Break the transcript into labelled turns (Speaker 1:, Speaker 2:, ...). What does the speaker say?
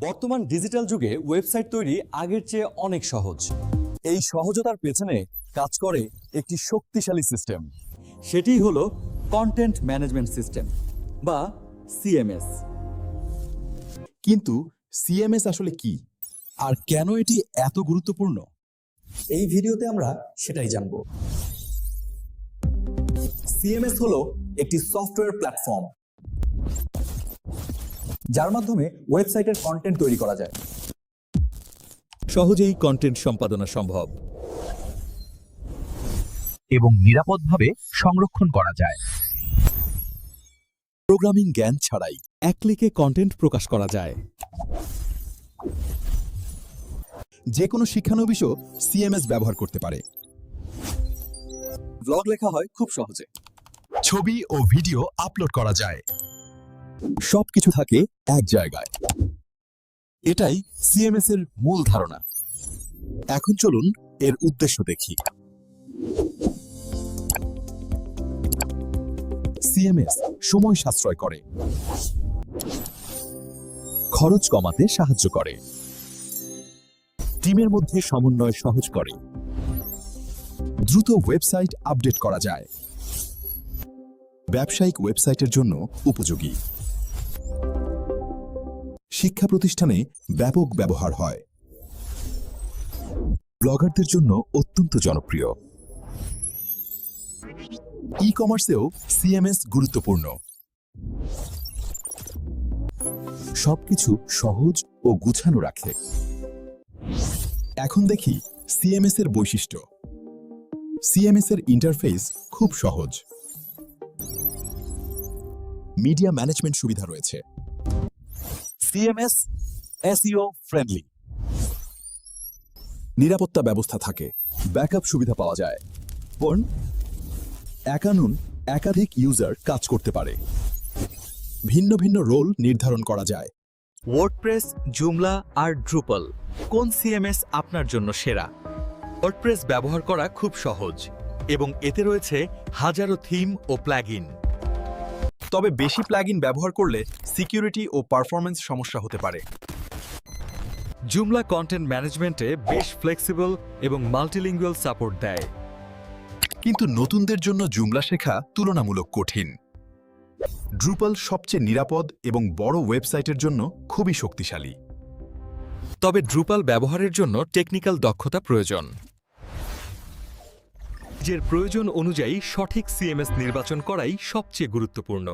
Speaker 1: বর্তমান ডিজিটাল যুগে ওয়েবসাইট তৈরি আগের চেয়ে অনেক সহজ। এই সহজতার পেছনে কাজ করে একটি শক্তিশালী সিস্টেম। সেটিই হলো কন্টেন্ট ম্যানেজমেন্ট সিস্টেম বা সিএমএস।
Speaker 2: কিন্তু সিএমএস আসলে কি, আর কেন এটি এত গুরুত্বপূর্ণ?
Speaker 1: এই ভিডিওতে আমরা সেটাই জানব। সিএমএস হলো একটি সফটওয়্যার প্ল্যাটফর্ম যার মাধ্যমে ওয়েবসাইটের কন্টেন্ট তৈরি করা যায়।
Speaker 2: সহজেই কন্টেন্ট সম্পাদনা সম্ভব এবং নিরাপদভাবে সংরক্ষণ করা যায়। প্রোগ্রামিং জ্ঞান ছাড়াই এক ক্লিকে কন্টেন্ট প্রকাশ করা যায়। যে কোনো শিক্ষানবিশও সিএমএস ব্যবহার করতে পারে।
Speaker 1: ব্লগ লেখা হয় খুব সহজে,
Speaker 2: ছবি ও ভিডিও আপলোড করা যায়, সবকিছু থাকে এক জায়গায়। এটাই সিএমএস এর মূল ধারণা। এখন চলুন এর উদ্দেশ্য দেখি। সিএমএস সময় সাশ্রয় করে, খরচ কমাতে সাহায্য করে, টিমের মধ্যে সমন্বয় সহজ করে, দ্রুত ওয়েবসাইট আপডেট করা যায়, ব্যবসায়িক ওয়েবসাইটের জন্য উপযোগী, শিক্ষা প্রতিষ্ঠানে ব্যাপক ব্যবহার হয়, ব্লগারদের জন্য অত্যন্ত জনপ্রিয়। ই কমার্সেও সিএমএস গুরুত্বপূর্ণ। সবকিছু সহজ ও গুছানো রাখে। এখন দেখি সিএমএস এর বৈশিষ্ট্য। সিএমএস এর ইন্টারফেস খুব সহজ। মিডিয়া ম্যানেজমেন্ট সুবিধা রয়েছে। CMS SEO friendly. নিরাপত্তা ব্যবস্থা থাকে, ব্যাকআপ সুবিধা পাওয়া যায়। একাধিক ইউজার কাজ করতে পারে। ভিন্ন ভিন্ন রোল নির্ধারণ করা যায়।
Speaker 3: ওয়ার্ডপ্রেস, জুমলা আর ড্রুপল কোন সিএমএস আপনার জন্য সেরা? ওয়ার্ডপ্রেস ব্যবহার করা খুব সহজ এবং এতে রয়েছে হাজারো থিম ও প্লাগইন।
Speaker 2: তবে বেশি প্লাগইন ব্যবহার করলে সিকিউরিটি ও পারফরম্যান্স সমস্যা হতে পারে।
Speaker 3: জুমলা কন্টেন্ট ম্যানেজমেন্টে বেশ ফ্লেক্সিবল এবং মাল্টিলিঙ্গুয়াল সাপোর্ট দেয়।
Speaker 2: কিন্তু নতুনদের জন্য জুমলা শেখা তুলনামূলক কঠিন। ড্রুপল সবচেয়ে নিরাপদ এবং বড় ওয়েবসাইটের জন্য খুবই শক্তিশালী।
Speaker 3: তবে ড্রুপাল ব্যবহারের জন্য টেকনিক্যাল দক্ষতা প্রয়োজন। নিজের প্রয়োজন অনুযায়ী সঠিক সিএমএস নির্বাচন করাই সবচেয়ে গুরুত্বপূর্ণ।